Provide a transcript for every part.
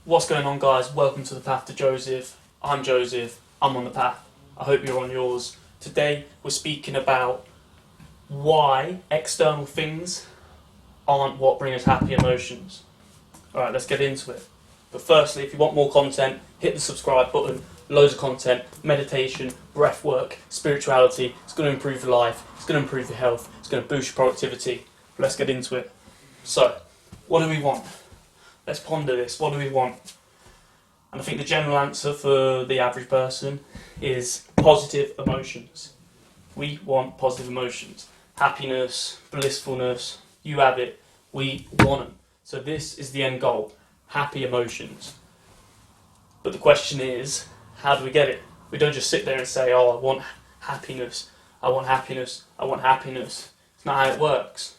What's going on, guys? Welcome to the Path to Joseph. I'm Joseph. I'm on the path. I hope you're on yours. Today we're speaking about why external things aren't what bring us happy emotions. Alright, let's get into it. But firstly, if you want more content, hit the subscribe button. Loads of content, meditation, breath work, spirituality. It's going to improve your life. It's going to improve your health. It's going to boost your productivity. Let's get into it. So, what do we want? Let's ponder this. What do we want? And I think the general answer for the average person is positive emotions. We want positive emotions. Happiness, blissfulness, you have it. We want them. So this is the end goal. Happy emotions. But the question is, how do we get it? We don't just sit there and say, oh, I want happiness. I want happiness. I want happiness. It's not how it works.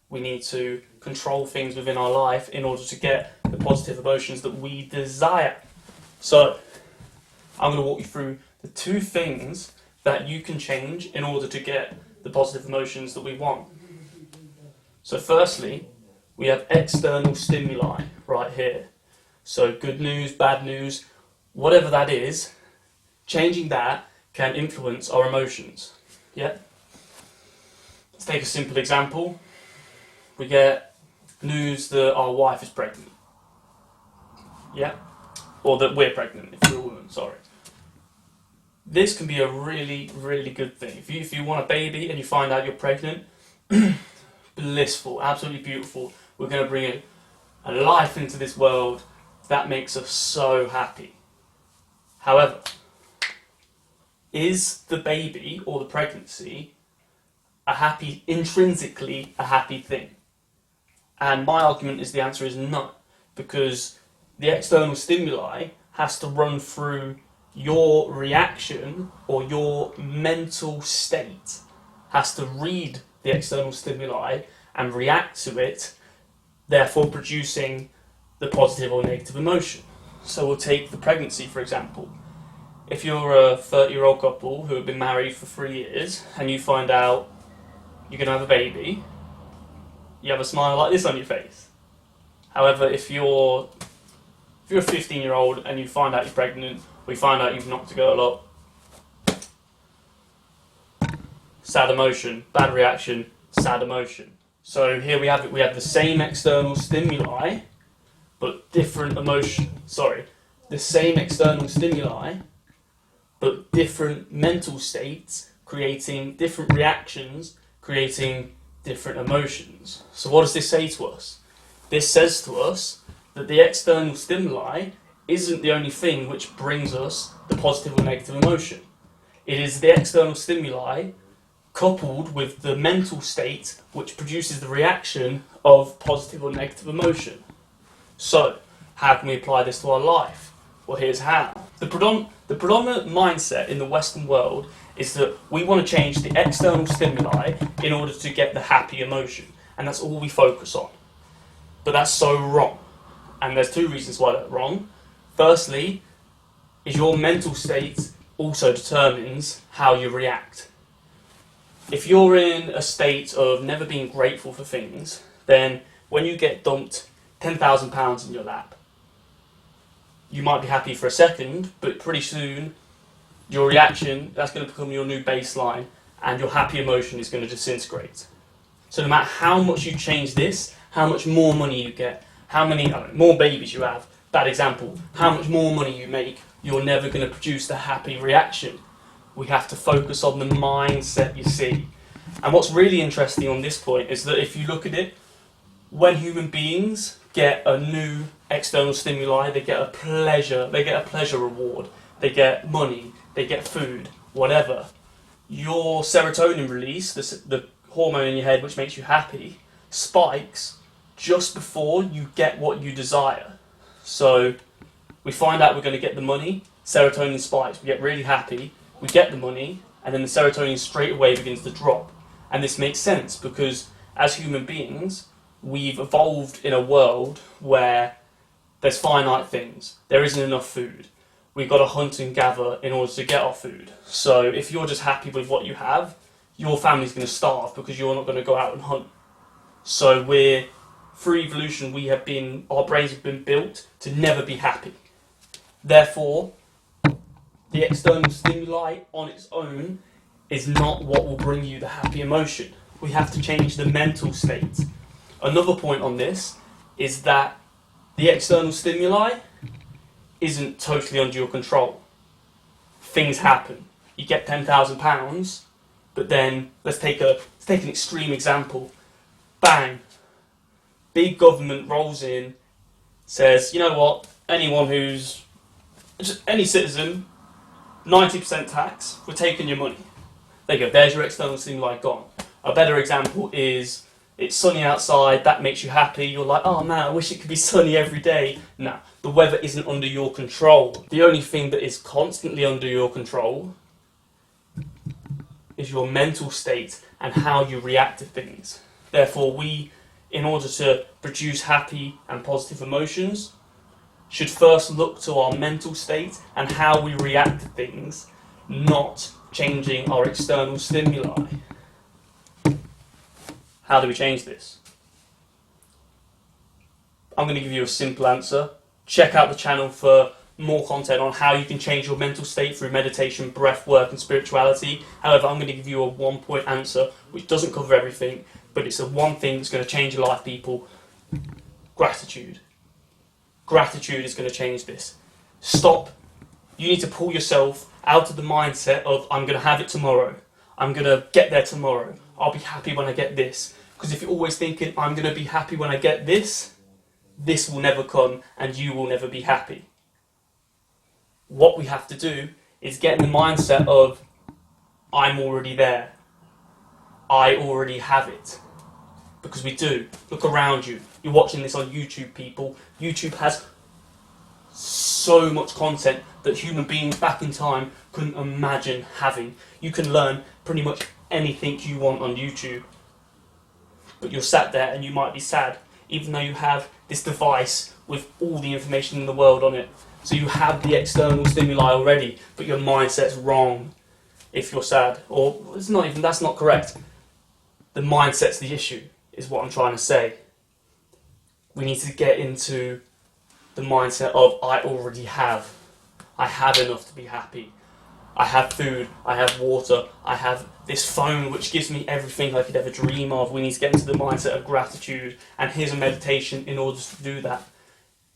We need to control things within our life in order to get the positive emotions that we desire. So, I'm going to walk you through the two things that you can change in order to get the positive emotions that we want. So firstly, we have external stimuli right here. So good news, bad news, whatever that is, changing that can influence our emotions. Yeah? Let's take a simple example. We get news that our wife is pregnant. Yeah? Or that we're pregnant, if you're a woman, sorry. This can be a really, really good thing. If you want a baby and you find out you're pregnant, blissful, absolutely beautiful. We're going to bring a life into this world that makes us so happy. However, is the baby or the pregnancy intrinsically a happy thing? And my argument is the answer is no, because the external stimuli has to run through your reaction, or your mental state has to read the external stimuli and react to it, therefore producing the positive or negative emotion. So we'll take the pregnancy, for example. If you're a 30-year-old couple who have been married for 3 years and you find out you're going to have a baby, you have a smile like this on your face. However, if you're a 15-year-old and you find out you're pregnant, or you find out you've knocked a girl up, sad emotion, bad reaction, sad emotion. So here we have it, we have the same external stimuli, but different emotion. The same external stimuli, but different mental states, creating different reactions, creating different emotions. So what does this say to us? This says to us that the external stimuli isn't the only thing which brings us the positive or negative emotion. It is the external stimuli coupled with the mental state which produces the reaction of positive or negative emotion. So, how can we apply this to our life? Well, here's how. The predominant mindset in the Western world is that we want to change the external stimuli in order to get the happy emotion, and that's all we focus on. But that's so wrong, and there's two reasons why that's wrong. Firstly, is your mental state also determines how you react. If you're in a state of never being grateful for things, then when you get dumped £10,000 in your lap, you might be happy for a second, but pretty soon your reaction, that's going to become your new baseline, and your happy emotion is going to disintegrate. So no matter how much you change this, how much more money you get, how many more babies you have, bad example, how much more money you make, you're never going to produce the happy reaction. We have to focus on the mindset, you see. And what's really interesting on this point is that if you look at it, when human beings get a new external stimuli, they get a pleasure reward, they get money, they get food, whatever. Your serotonin release, the hormone in your head which makes you happy, spikes just before you get what you desire. So we find out we're going to get the money, serotonin spikes, we get really happy, we get the money, and then the serotonin straight away begins to drop. And this makes sense because as human beings, we've evolved in a world where there's finite things. There isn't enough food. We've got to hunt and gather in order to get our food. So if you're just happy with what you have, your family's going to starve because you're not going to go out and hunt. So we're through evolution, our brains have been built to never be happy. Therefore, the external stimuli on its own is not what will bring you the happy emotion. We have to change the mental state. Another point on this is that the external stimuli isn't totally under your control. Things happen. You get £10,000, but then let's take an extreme example. Bang! Big government rolls in, says, you know what? Any citizen, 90% tax. We're taking your money. There you go. There's your external stimuli gone. A better example is it's sunny outside. That makes you happy. You're like, oh man, I wish it could be sunny every day. No, the weather isn't under your control. The only thing that is constantly under your control is your mental state and how you react to things. Therefore, we, in order to produce happy and positive emotions, should first look to our mental state and how we react to things, not changing our external stimuli. How do we change this? I'm going to give you a simple answer. Check out the channel for more content on how you can change your mental state through meditation, breath work and spirituality. However, I'm going to give you a one-point answer which doesn't cover everything, but it's the one thing that's going to change your life, people. Gratitude. Gratitude is going to change this. Stop. You need to pull yourself out of the mindset of, I'm going to have it tomorrow. I'm going to get there tomorrow. I'll be happy when I get this. Because if you're always thinking, I'm going to be happy when I get this, this will never come and you will never be happy. What we have to do is get in the mindset of, I'm already there. I already have it. Because we do. Look around you. You're watching this on YouTube, people. YouTube has so much content that human beings back in time couldn't imagine having. You can learn pretty much anything you want on YouTube. But you're sat there and you might be sad, even though you have this device with all the information in the world on it. So you have the external stimuli already, but your mindset's wrong if you're sad. Or that's not correct. The mindset's the issue, is what I'm trying to say. We need to get into the mindset of, I already have. I have enough to be happy. I have food, I have water, I have this phone which gives me everything I could ever dream of. We need to get into the mindset of gratitude, and here's a meditation in order to do that.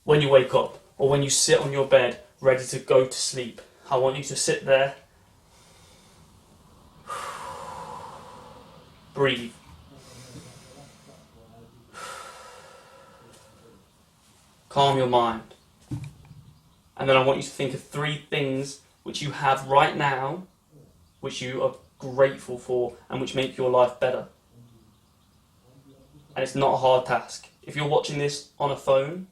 When you wake up, or when you sit on your bed ready to go to sleep, I want you to sit there, breathe. Calm your mind. And then I want you to think of 3 things which you have right now, which you are grateful for, and which make your life better. And it's not a hard task. If you're watching this on a phone,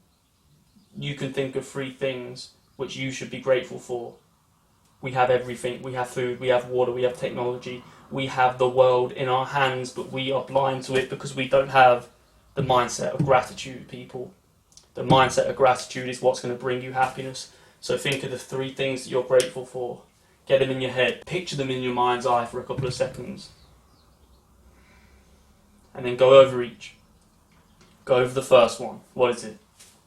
you can think of 3 things which you should be grateful for. We have everything. We have food, we have water, we have technology, we have the world in our hands, but we are blind to it because we don't have the mindset of gratitude, people. The mindset of gratitude is what's going to bring you happiness. So think of the 3 things that you're grateful for. Get them in your head. Picture them in your mind's eye for a couple of seconds. And then go over each. Go over the first one. What is it?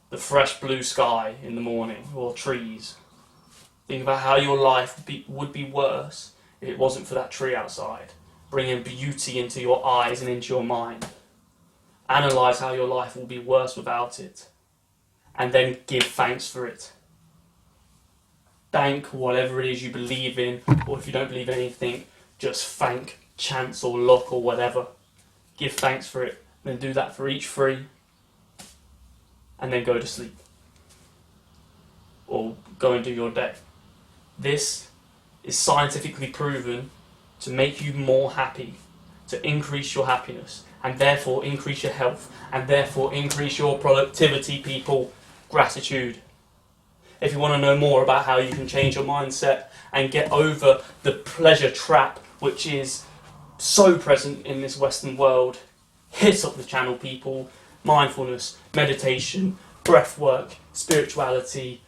The fresh blue sky in the morning, or trees. Think about how your life would be worse if it wasn't for that tree outside, bringing beauty into your eyes and into your mind. Analyse how your life will be worse without it. And then give thanks for it. Thank whatever it is you believe in, or if you don't believe in anything, just thank chance or luck or whatever. Give thanks for it. Then do that for each 3. And then go to sleep. Or go and do your day. This is scientifically proven to make you more happy, to increase your happiness, and therefore increase your health, and therefore increase your productivity, people. Gratitude. If you want to know more about how you can change your mindset and get over the pleasure trap which is so present in this Western world, hit up the channel, people. Mindfulness, meditation, breath work, spirituality,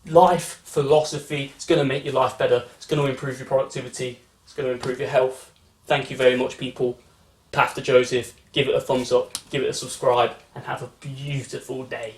life philosophy. It's going to make your life better. It's going to improve your productivity. It's going to improve your health. Thank you very much, people. Path to Joseph, give it a thumbs up, give it a subscribe, and have a beautiful day.